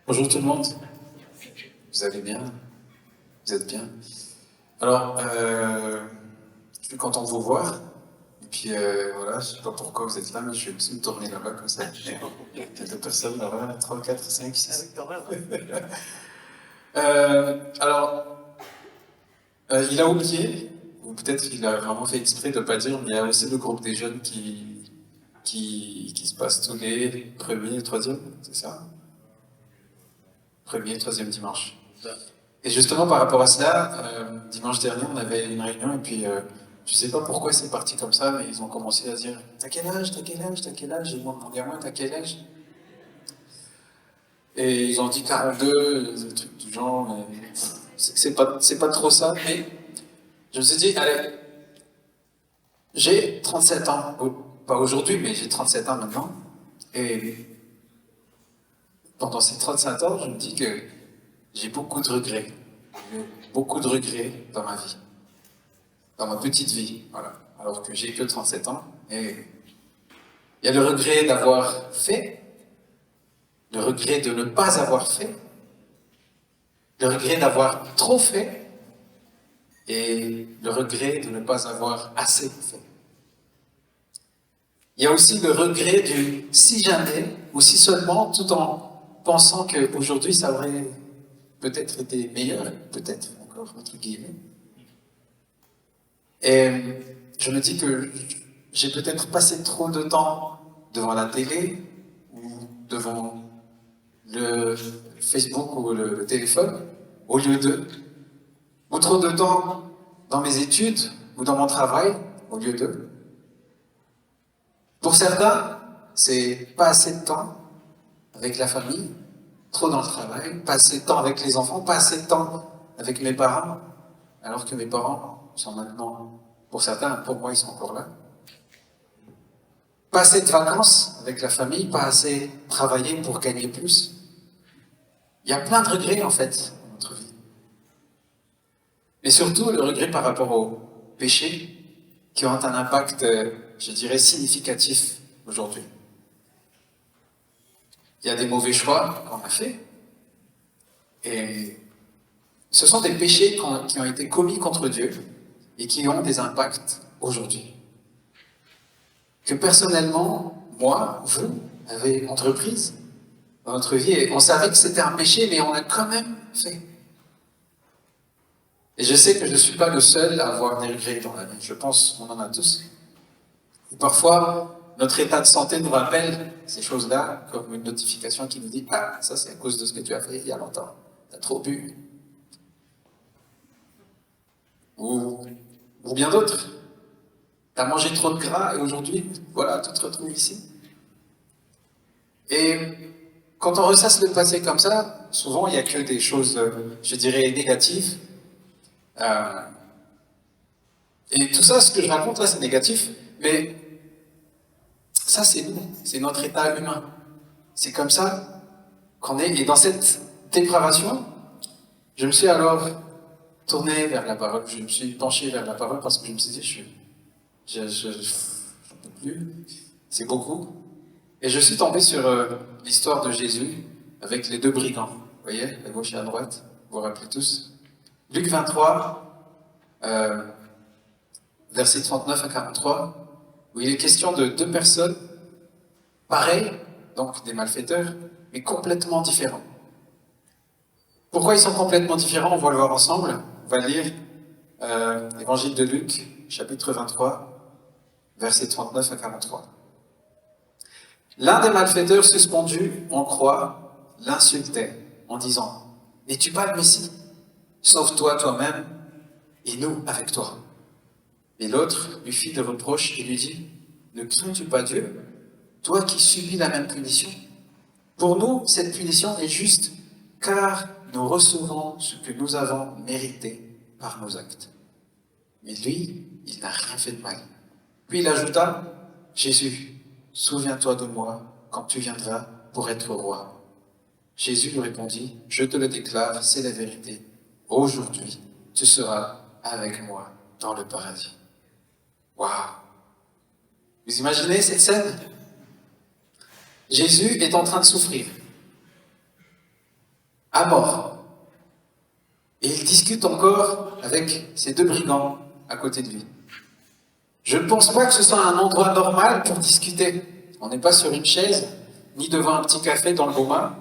Bonjour tout le monde, vous allez bien? Vous êtes bien? Alors, je suis content de vous voir. Et puis voilà, je sais pas pourquoi vous êtes là, mais je vais aussi me tourner là-bas comme ça. Il y a quelques personnes là-bas, 3, 4, 5, 6. Alors, il a oublié, ou peut-être qu'il a vraiment fait exprès de ne pas dire, mais il y a aussi le groupe des jeunes qui se passe tous les premiers et troisièmes, c'est ça? Premier et troisième dimanche. Et justement, par rapport à cela, dimanche dernier, on avait une réunion et puis je sais pas pourquoi c'est parti comme ça, mais ils ont commencé à dire t'as quel âge, t'as quel âge, t'as quel âge? Et moi, mon gamin, t'as quel âge? Et ils ont dit 42, des trucs du genre. C'est pas trop ça, mais je me suis dit, allez, j'ai 37 ans, pas aujourd'hui, mais j'ai 37 ans maintenant. Et pendant ces 35 ans, je me dis que j'ai beaucoup de regrets. J'ai eu beaucoup de regrets dans ma vie. Dans ma petite vie, voilà. Alors que j'ai que 37 ans. Et il y a le regret d'avoir fait, le regret de ne pas avoir fait, le regret d'avoir trop fait, et le regret de ne pas avoir assez fait. Il y a aussi le regret du si jamais, ou si seulement, tout en pensant qu'aujourd'hui ça aurait peut-être été meilleur, peut-être encore, entre guillemets. Et je me dis que j'ai peut-être passé trop de temps devant la télé ou devant le Facebook ou le téléphone au lieu de, ou trop de temps dans mes études ou dans mon travail au lieu de. Pour certains, c'est pas assez de temps avec la famille, trop dans le travail, pas assez de temps avec les enfants, pas assez de temps avec mes parents, alors que mes parents sont maintenant, pour certains, pour moi, ils sont encore là. Pas assez de vacances avec la famille, pas assez travailler pour gagner plus. Il y a plein de regrets en fait dans notre vie. Mais surtout le regret par rapport aux péchés qui ont un impact, je dirais, significatif aujourd'hui. Il y a des mauvais choix qu'on a faits et ce sont des péchés qui ont été commis contre Dieu et qui ont des impacts aujourd'hui. Que personnellement, moi, vous, avez entreprise dans notre vie et on savait que c'était un péché, mais on l'a quand même fait. Et je sais que je ne suis pas le seul à avoir des regrets dans la vie. Je pense qu'on en a tous. Et parfois, notre état de santé nous rappelle ces choses-là, comme une notification qui nous dit ah, ça c'est à cause de ce que tu as fait il y a longtemps. Tu as trop bu. Ou bien d'autres. Tu as mangé trop de gras et aujourd'hui, voilà, tu te retrouves ici. Et quand on ressasse le passé comme ça, souvent il n'y a que des choses, je dirais, négatives. Euh, et tout ça, ce que je raconte là, c'est négatif, mais ça, c'est nous, c'est notre état humain. C'est comme ça qu'on est. Et dans cette dépravation, je me suis alors tourné vers la parole, je me suis penché vers la parole parce que je me suis dit, je peux plus, c'est beaucoup. Et je suis tombé sur l'histoire de Jésus avec les deux brigands. Vous voyez, à gauche et à droite, vous vous rappelez tous. Luc 23, versets 39 à 43, où il est question de deux personnes pareilles, donc des malfaiteurs, mais complètement différents. Pourquoi ils sont complètement différents? On va le voir ensemble. On va lire l'Évangile de Luc, chapitre 23, versets 39 à 43. L'un des malfaiteurs suspendus en croix l'insultait en disant « N'es-tu pas le Messie? Sauve-toi toi-même et nous avec toi. » Et l'autre lui fit des reproches et lui dit « Ne crains-tu pas Dieu, toi qui subis la même punition? Pour nous, cette punition est juste, car nous recevons ce que nous avons mérité par nos actes. Mais lui, il n'a rien fait de mal. » Puis il ajouta « Jésus, souviens-toi de moi quand tu viendras pour être roi. » Jésus lui répondit « Je te le déclare, c'est la vérité. Aujourd'hui, tu seras avec moi dans le paradis. » Waouh! Vous imaginez cette scène? Jésus est en train de souffrir. à mort. Et il discute encore avec ces deux brigands à côté de lui. Je ne pense pas que ce soit un endroit normal pour discuter. On n'est pas sur une chaise, ni devant un petit café dans le Beaumain.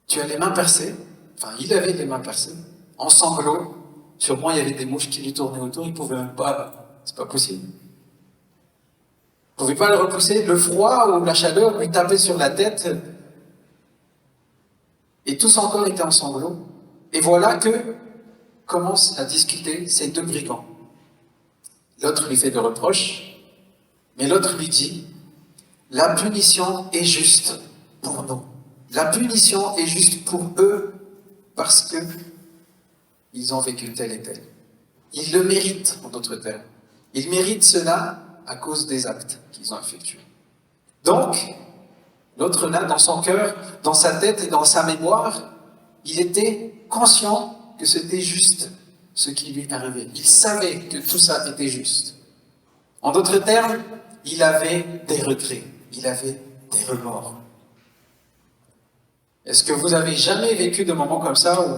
Tu as les mains percées, enfin il avait les mains percées, en sanglots. Sûrement il y avait des mouches qui lui tournaient autour, il ne pouvait même pas, c'est pas possible. Il ne pouvait pas le repousser, le froid ou la chaleur lui tapait sur la tête. Et tout son corps était en sanglots. Et voilà que commencent à discuter ces deux brigands. L'autre lui fait des reproches, mais l'autre lui dit, la punition est juste pour nous. La punition est juste pour eux parce que ils ont vécu tel et tel. Ils le méritent, en d'autres termes. Ils méritent cela à cause des actes qu'ils ont effectués. Donc, l'autre là, dans son cœur, dans sa tête et dans sa mémoire, il était conscient que c'était juste ce qui lui arrivait. Il savait que tout ça était juste. En d'autres termes, il avait des regrets, il avait des remords. Est-ce que vous avez jamais vécu de moments comme ça où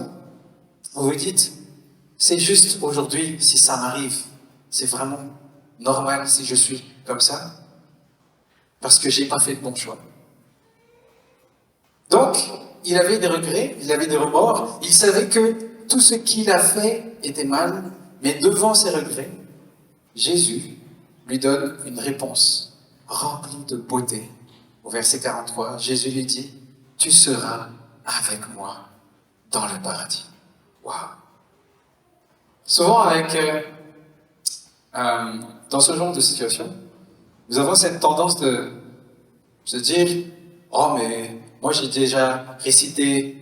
vous vous dites, c'est juste aujourd'hui si ça m'arrive, c'est vraiment normal si je suis comme ça, parce que j'ai pas fait le bon choix. Donc, il avait des regrets, il avait des remords, il savait que tout ce qu'il a fait était mal, mais devant ses regrets, Jésus lui donne une réponse remplie de beauté. Au verset 43, Jésus lui dit, « Tu seras avec moi dans le paradis. » Waouh! Souvent, dans ce genre de situation, nous avons cette tendance de se dire, « Oh, mais moi j'ai déjà récité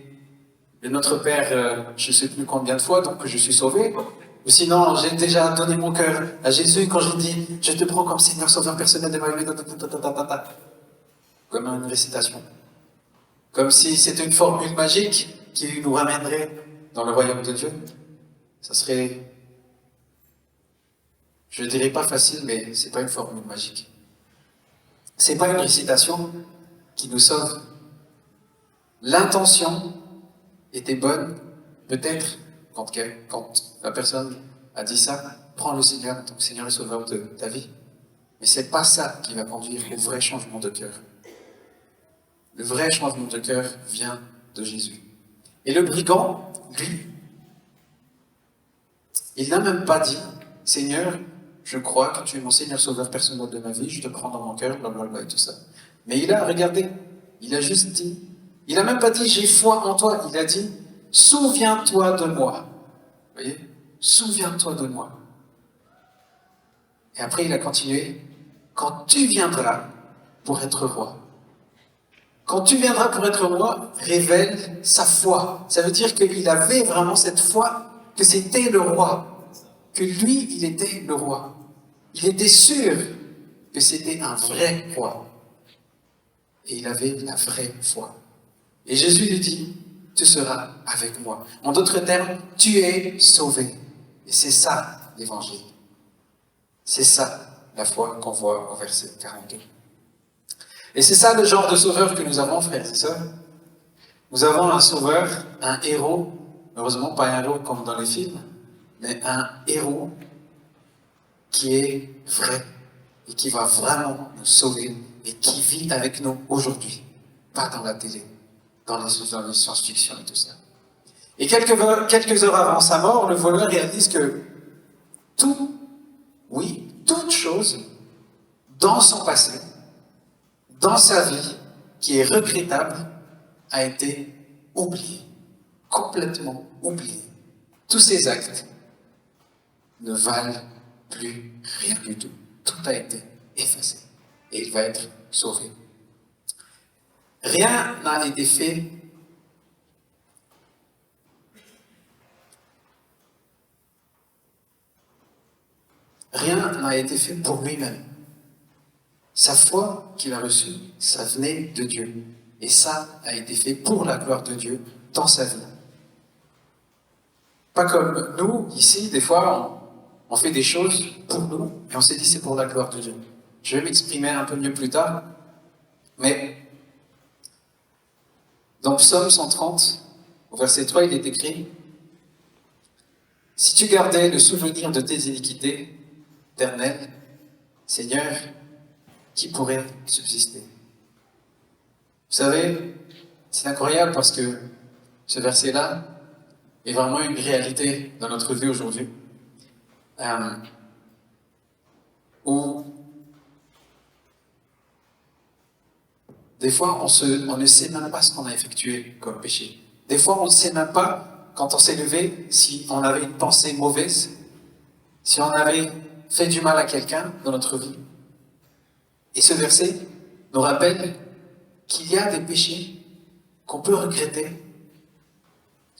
le Notre Père, je ne sais plus combien de fois, donc je suis sauvé. » Ou sinon, j'ai déjà donné mon cœur à Jésus quand j'ai dit « Je te prends comme Seigneur Sauveur personnel de ma vie. » Comme une récitation. Comme si c'était une formule magique qui nous ramènerait dans le royaume de Dieu. Ça serait, je ne dirais pas facile, mais ce n'est pas une formule magique. Ce n'est pas une récitation qui nous sauve. L'intention était bonne, peut-être, quand la personne a dit ça, prends le Seigneur en tant que Seigneur et Sauveur de ta vie. Mais ce n'est pas ça qui va conduire au vrai changement de cœur. Le vrai changement de cœur vient de Jésus. Et le brigand, lui, il n'a même pas dit, Seigneur, je crois que tu es mon Seigneur Sauveur personnel de ma vie, je te prends dans mon cœur, blablabla et tout ça. Mais il a regardé, il a juste dit, il n'a même pas dit, j'ai foi en toi, il a dit, souviens-toi de moi. Vous voyez? Souviens-toi de moi. Et après, il a continué, quand tu viendras pour être roi. Quand tu viendras pour être roi, révèle sa foi. Ça veut dire qu'il avait vraiment cette foi que c'était le roi, que lui, il était le roi. Il était sûr que c'était un vrai roi. Et il avait la vraie foi. Et Jésus lui dit, tu seras avec moi. En d'autres termes, tu es sauvé. Et c'est ça l'évangile. C'est ça la foi qu'on voit au verset 42. Et c'est ça le genre de sauveur que nous avons, frères et sœurs. Nous avons un sauveur, un héros, heureusement pas un héros comme dans les films, mais un héros qui est vrai et qui va vraiment nous sauver et qui vit avec nous aujourd'hui, pas dans la télé, dans les science-fiction et tout ça. Et quelques heures avant sa mort, le voleur réalise que toute chose dans son passé, dans sa vie, qui est regrettable, a été oublié, complètement oublié. Tous ces actes ne valent plus rien du tout. Tout a été effacé et il va être sauvé. Rien n'a été fait pour lui-même. Sa foi qu'il a reçue, ça venait de Dieu. Et ça a été fait pour la gloire de Dieu dans sa vie. Pas comme nous, ici, des fois, on fait des choses pour nous, et on s'est dit c'est pour la gloire de Dieu. Je vais m'exprimer un peu mieux plus tard, mais Dans Psaume 130, au verset 3, il est écrit « Si tu gardais le souvenir de tes iniquités, éternel, Seigneur, qui pourrait subsister ?» Vous savez, c'est incroyable parce que ce verset-là est vraiment une réalité dans notre vie aujourd'hui. Où des fois on ne sait même pas ce qu'on a effectué comme péché. Des fois on ne sait même pas, quand on s'est levé, si on avait une pensée mauvaise, si on avait fait du mal à quelqu'un dans notre vie. Et ce verset nous rappelle qu'il y a des péchés qu'on peut regretter.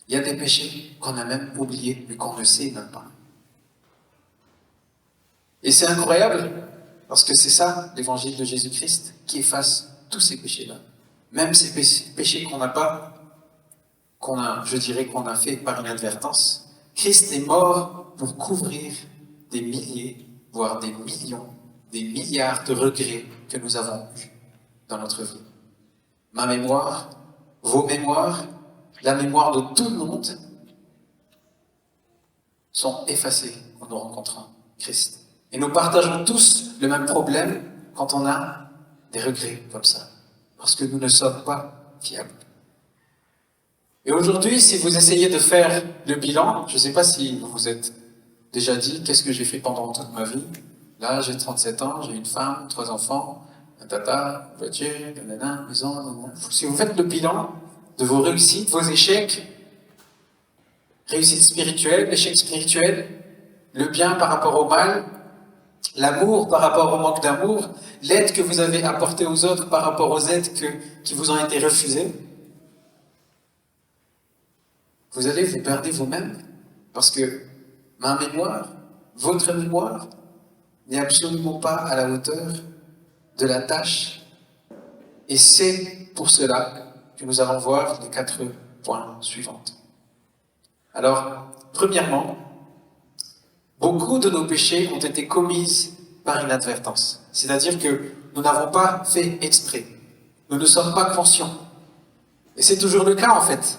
Il y a des péchés qu'on a même oubliés, mais qu'on ne sait même pas. Et c'est incroyable, parce que c'est ça, l'évangile de Jésus-Christ, qui efface tous ces péchés-là. Même ces péchés qu'on n'a pas, je dirais qu'on a fait par inadvertance. Christ est mort pour couvrir des milliers, voire des millions, des milliards de regrets que nous avons eus dans notre vie. Ma mémoire, vos mémoires, la mémoire de tout le monde sont effacées en nous rencontrant Christ. Et nous partageons tous le même problème quand on a des regrets comme ça. Parce que nous ne sommes pas fiables. Et aujourd'hui, si vous essayez de faire le bilan, je ne sais pas si vous vous êtes déjà dit, qu'est-ce que j'ai fait pendant toute ma vie? Là, j'ai 37 ans, j'ai une femme, 3 enfants, un tata, une voiture, une maison. Si vous faites le bilan de vos réussites, vos échecs, réussite spirituelle, échec spirituel, le bien par rapport au mal, l'amour par rapport au manque d'amour, l'aide que vous avez apportée aux autres par rapport aux aides qui vous ont été refusées, vous allez vous perdre vous-même, parce que ma mémoire, votre mémoire, n'est absolument pas à la hauteur de la tâche. Et c'est pour cela que nous allons voir les 4 points suivants. Alors, premièrement, beaucoup de nos péchés ont été commis par inadvertance. C'est-à-dire que nous n'avons pas fait exprès. Nous ne sommes pas conscients. Et c'est toujours le cas, en fait.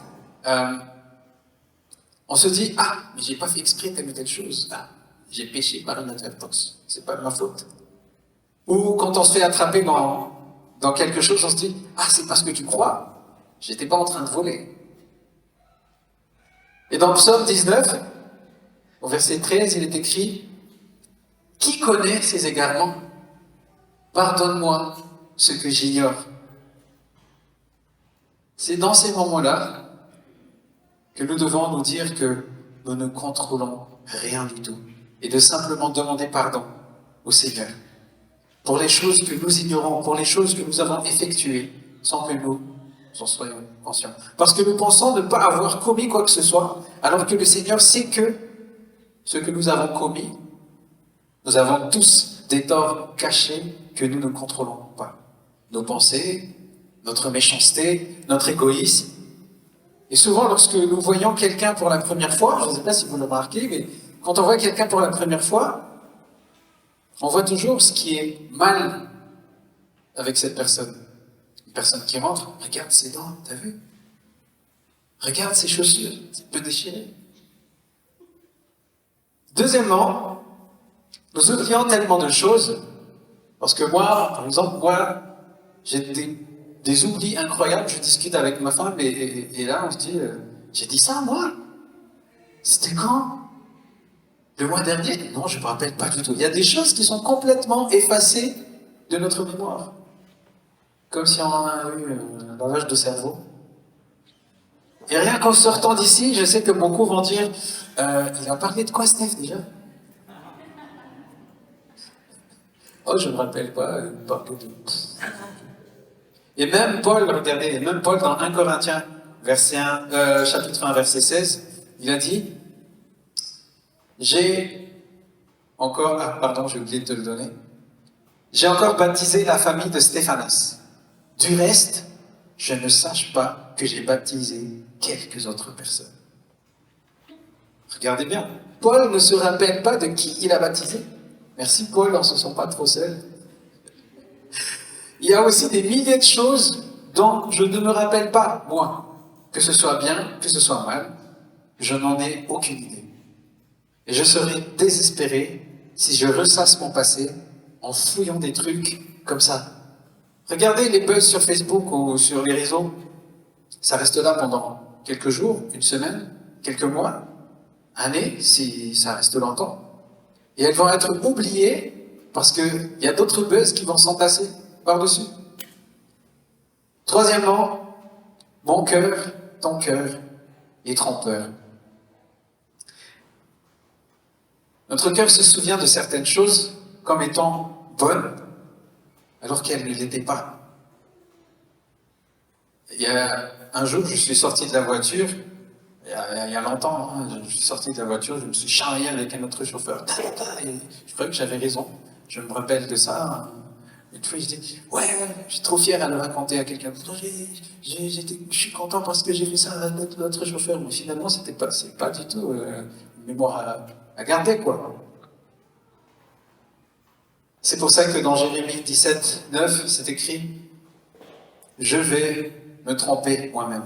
On se dit, ah, mais j'ai pas fait exprès telle ou telle chose. Ah, j'ai péché par inadvertance. C'est pas de ma faute. Ou quand on se fait attraper dans quelque chose, on se dit, ah, c'est parce que tu crois. J'étais pas en train de voler. Et dans Psaume 19, au verset 13, il est écrit « Qui connaît ces égarements? Pardonne-moi ce que j'ignore. » C'est dans ces moments-là que nous devons nous dire que nous ne contrôlons rien du tout et de simplement demander pardon au Seigneur pour les choses que nous ignorons, pour les choses que nous avons effectuées sans que nous en soyons conscients. Parce que nous pensons ne pas avoir commis quoi que ce soit, alors que le Seigneur sait que ce que nous avons commis, nous avons tous des torts cachés que nous ne contrôlons pas. Nos pensées, notre méchanceté, notre égoïsme. Et souvent, lorsque nous voyons quelqu'un pour la première fois, je ne sais pas si vous le remarquez, mais quand on voit quelqu'un pour la première fois, on voit toujours ce qui est mal avec cette personne. Une personne qui rentre, regarde ses dents, t'as vu? Regarde ses chaussures, c'est peu déchiré. Deuxièmement, nous oublions tellement de choses, parce que moi, par exemple, j'ai des oublis incroyables. Je discute avec ma femme et là, on se dit, j'ai dit ça, moi? C'était quand? Le mois dernier? Non, je ne me rappelle pas du tout. Il y a des choses qui sont complètement effacées de notre mémoire. Comme si on a eu un lavage de cerveau. Et rien qu'en sortant d'ici, je sais que beaucoup vont dire, il a parlé de quoi, Steph, déjà? Oh, je ne me rappelle pas, il parlait de... Et même Paul, regardez, même Paul dans 1 Corinthiens, chapitre 1, verset 16, il a dit, j'ai oublié de te le donner, j'ai encore baptisé la famille de Stéphanas. Du reste, je ne sache pas que j'ai baptisé quelques autres personnes. Regardez bien, Paul ne se rappelle pas de qui il a baptisé. Merci Paul, on ne se sent pas trop seul. Il y a aussi des milliers de choses dont je ne me rappelle pas, moi, que ce soit bien, que ce soit mal, je n'en ai aucune idée. Et je serais désespéré si je ressasse mon passé en fouillant des trucs comme ça. Regardez les buzz sur Facebook ou sur les réseaux, ça reste là pendant quelques jours, une semaine, quelques mois, années, si ça reste longtemps. Et elles vont être oubliées parce qu'il y a d'autres buzz qui vont s'entasser par-dessus. Troisièmement, mon cœur, ton cœur est trompeur. Notre cœur se souvient de certaines choses comme étant bonnes, alors qu'elles ne l'étaient pas. Il y a un jour, je suis sorti de la voiture, il y a longtemps, hein, je suis sorti de la voiture, je me suis charié avec un autre chauffeur. Et je croyais que j'avais raison. Je me rappelle de ça. Une fois, je dis, ouais, je suis trop fier à le raconter à quelqu'un. Je suis content parce que j'ai fait ça à notre chauffeur. Mais finalement, c'est pas du tout une mémoire à garder, quoi. C'est pour ça que dans Jérémie 17, 9, c'est écrit, je vais me tromper moi-même.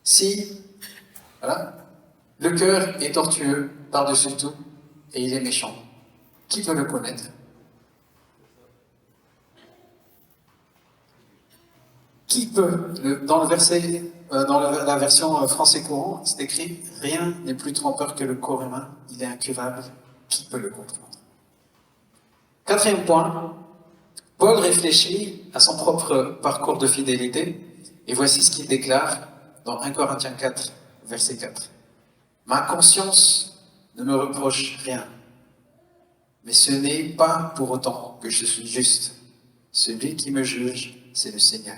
Si, voilà, le cœur est tortueux par-dessus tout et il est méchant, qui peut le connaître? Qui peut, dans le verset, dans la version français courant, c'est écrit, rien n'est plus trompeur que le corps humain, il est incurable, qui peut le comprendre? Quatrième point, Paul réfléchit à son propre parcours de fidélité, et voici ce qu'il déclare dans 1 Corinthiens 4, verset 4. Ma conscience ne me reproche rien, mais ce n'est pas pour autant que je suis juste. Celui qui me juge, c'est le Seigneur.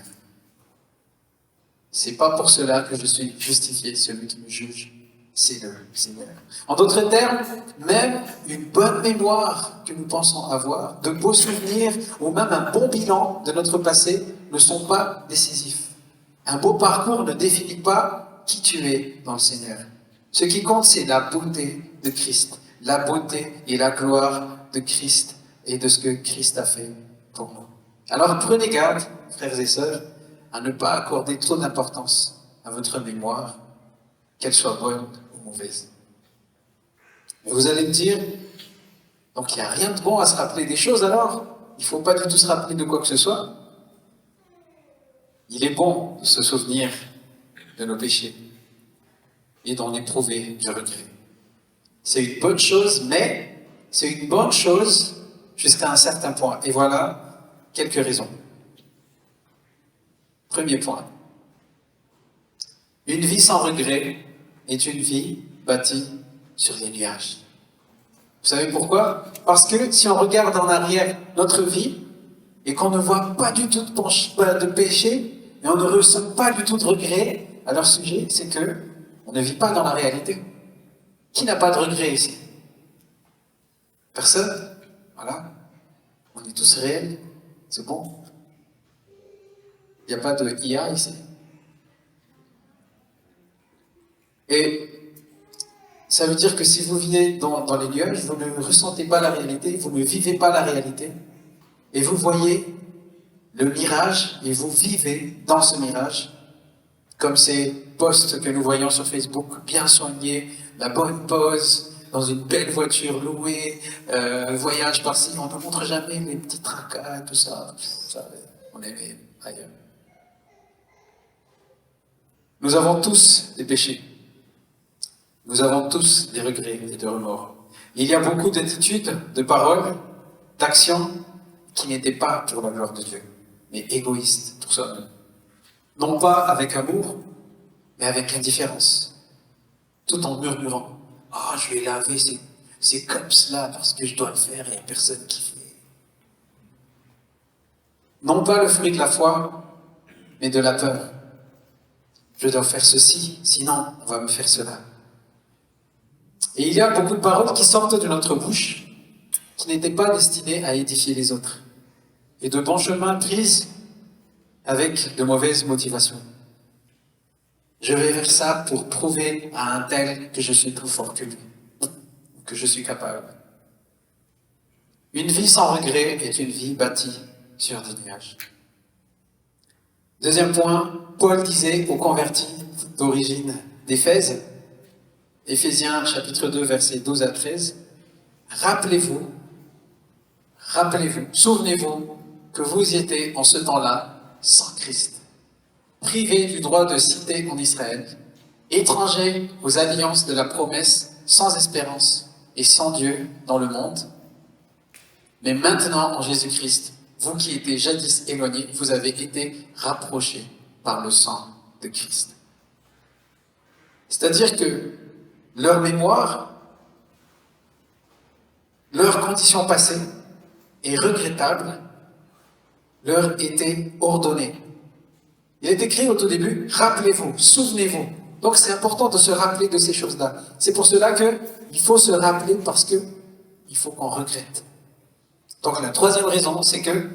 C'est pas pour cela que je suis justifié, celui qui me juge, c'est le Seigneur. En d'autres termes, même une bonne mémoire que nous pensons avoir, de beaux souvenirs ou même un bon bilan de notre passé ne sont pas décisifs. Un beau parcours ne définit pas qui tu es dans le Seigneur. Ce qui compte, c'est la beauté de Christ, la beauté et la gloire de Christ et de ce que Christ a fait pour nous. Alors prenez garde, frères et sœurs, à ne pas accorder trop d'importance à votre mémoire, qu'elle soit bonne ou mauvaise. Mais vous allez me dire, donc il n'y a rien de bon à se rappeler des choses alors? Il ne faut pas du tout se rappeler de quoi que ce soit? Il est bon de se souvenir de nos péchés et d'en éprouver du regret. C'est une bonne chose, mais c'est une bonne chose jusqu'à un certain point. Et voilà quelques raisons. Premier point. Une vie sans regret est une vie bâtie sur les nuages. Vous savez pourquoi? Parce que si on regarde en arrière notre vie et qu'on ne voit pas du tout de péché et on ne ressent pas du tout de regret à leur sujet, c'est que on ne vit pas dans la réalité. Qui n'a pas de regret ici? Personne? Voilà. On est tous réels. C'est bon. Il n'y a pas de IA ici. Et ça veut dire que si vous vivez dans les nuages, vous ne ressentez pas la réalité, vous ne vivez pas la réalité, et vous voyez le mirage, et vous vivez dans ce mirage, comme ces posts que nous voyons sur Facebook, bien soignés, la bonne pose, dans une belle voiture louée, voyage par-ci, on ne montre jamais les petits tracas, tout ça, on est ailleurs. Nous avons tous des péchés. Nous avons tous des regrets et des remords. Il y a beaucoup d'attitudes, de paroles, d'actions qui n'étaient pas pour la gloire de Dieu, mais égoïstes pour soi-même. Non pas avec amour, mais avec indifférence. Tout en murmurant, « Ah, je vais laver, c'est comme cela parce que je dois le faire, il n'y a personne qui fait. » Non pas le fruit de la foi, mais de la peur. Je dois faire ceci, sinon on va me faire cela. Et il y a beaucoup de paroles qui sortent de notre bouche, qui n'étaient pas destinées à édifier les autres, et de bons chemins pris avec de mauvaises motivations. Je vais faire ça pour prouver à un tel que je suis plus fort que lui, que je suis capable. Une vie sans regret est une vie bâtie sur des nuages. Deuxième point, Paul disait aux convertis d'origine d'Éphèse, Éphésiens chapitre 2, versets 12 à 13, rappelez-vous, souvenez-vous que vous étiez en ce temps-là sans Christ, privés du droit de cité en Israël, étrangers aux alliances de la promesse, sans espérance et sans Dieu dans le monde. Mais maintenant, en Jésus-Christ, vous qui étiez jadis éloignés, vous avez été rapprochés par le sang de Christ. C'est-à-dire que leur mémoire, leur condition passée est regrettable, leur était ordonnée. Il est écrit au tout début, rappelez-vous, souvenez-vous. Donc c'est important de se rappeler de ces choses-là. C'est pour cela qu'il faut se rappeler parce qu'il faut qu'on regrette. Donc la troisième raison, c'est que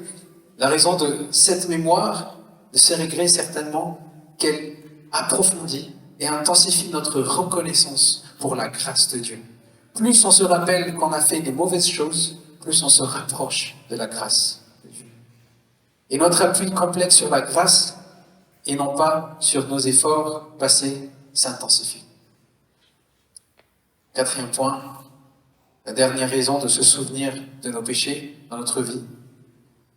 la raison de cette mémoire, de ces regrets, certainement, qu'elle approfondit et intensifie notre reconnaissance pour la grâce de Dieu. Plus on se rappelle qu'on a fait des mauvaises choses, plus on se rapproche de la grâce de Dieu. Et notre appui complète sur la grâce et non pas sur nos efforts passés s'intensifie. Quatrième point, la dernière raison de se souvenir de nos péchés dans notre vie.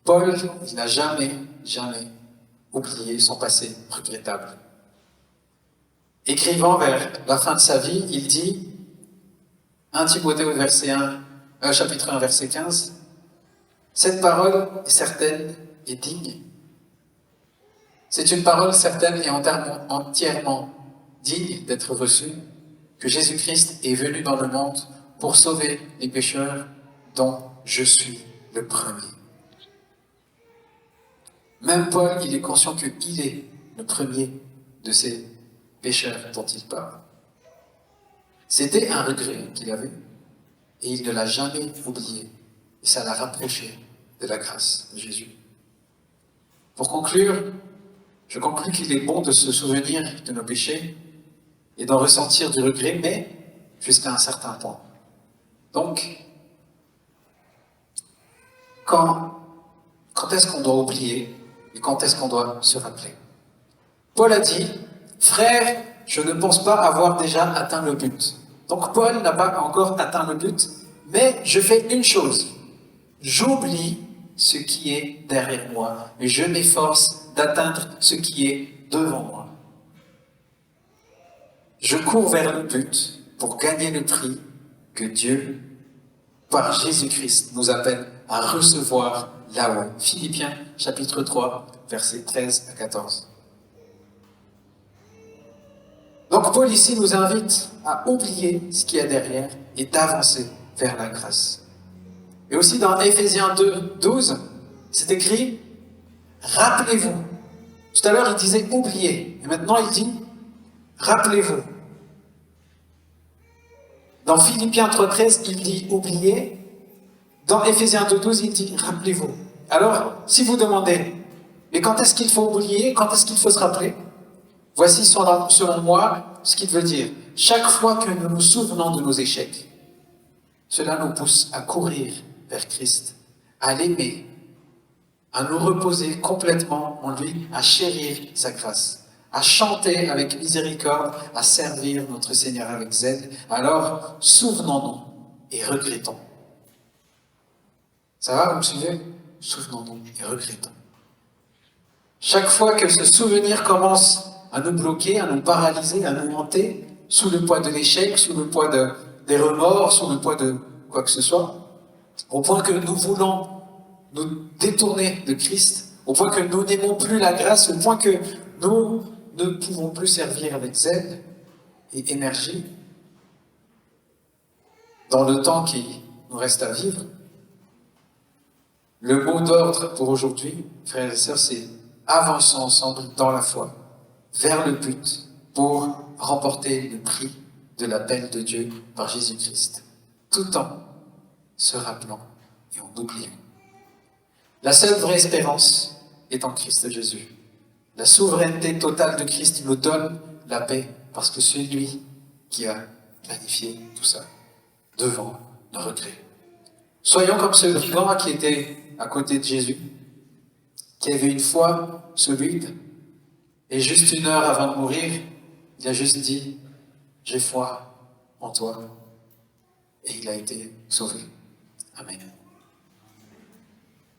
Paul, il n'a jamais oublié son passé regrettable. Écrivant vers la fin de sa vie, il dit, 1 Timothée chapitre 1, verset 15, « Cette parole est certaine et digne. C'est une parole certaine et entièrement digne d'être reçue, que Jésus-Christ est venu dans le monde pour sauver les pécheurs dont je suis le premier. » Même Paul, il est conscient qu'il est le premier de ces pécheurs dont il parle. C'était un regret qu'il avait, et il ne l'a jamais oublié. Et ça l'a rapproché de la grâce de Jésus. Pour conclure, je conclus qu'il est bon de se souvenir de nos péchés et d'en ressentir du regret, mais jusqu'à un certain point. Donc, quand est-ce qu'on doit oublier et quand est-ce qu'on doit se rappeler? Paul a dit, « Frère, je ne pense pas avoir déjà atteint le but. » Donc Paul n'a pas encore atteint le but, mais je fais une chose. J'oublie ce qui est derrière moi et je m'efforce d'atteindre ce qui est devant moi. Je cours vers le but pour gagner le prix que Dieu, par Jésus-Christ, nous appelle à recevoir là-haut. Philippiens, chapitre 3, versets 13 à 14. Donc Paul ici nous invite à oublier ce qu'il y a derrière et d'avancer vers la grâce. Et aussi dans Éphésiens 2, 12, c'est écrit « Rappelez-vous ». Tout à l'heure, il disait « oubliez ». Et maintenant, il dit « Rappelez-vous ». Dans Philippiens 3, 13, il dit « Oubliez ». Dans Éphésiens 2, 12, il dit « Rappelez-vous ». Alors, si vous demandez « Mais quand est-ce qu'il faut oublier? Quand est-ce qu'il faut se rappeler ?» Voici selon moi ce qu'il veut dire. Chaque fois que nous nous souvenons de nos échecs, cela nous pousse à courir vers Christ, à l'aimer, à nous reposer complètement en lui, à chérir sa grâce, à chanter avec miséricorde, à servir notre Seigneur avec zèle. Alors, souvenons-nous et regrettons. Ça va, vous me suivez? Souvenons-nous et regrettons. Chaque fois que ce souvenir commence à nous bloquer, à nous paralyser, à nous hanter, sous le poids de l'échec, sous le poids des remords, sous le poids de quoi que ce soit, au point que nous voulons nous détourner de Christ, au point que nous n'aimons plus la grâce, au point que nous ne pouvons plus servir avec zèle et énergie dans le temps qui nous reste à vivre. Le mot d'ordre pour aujourd'hui, frères et sœurs, c'est avançons ensemble dans la foi, vers le but, pour remporter le prix de l'appel de Dieu par Jésus-Christ, tout en se rappelant et en oubliant. La seule vraie espérance est en Christ Jésus. La souveraineté totale de Christ, il nous donne la paix, parce que c'est lui qui a planifié tout ça, devant nos regrets. Soyons comme ce brigand qui était à côté de Jésus, qui avait une foi solide, Et juste 1 heure avant de mourir, il a juste dit, j'ai foi en toi. Et il a été sauvé. Amen.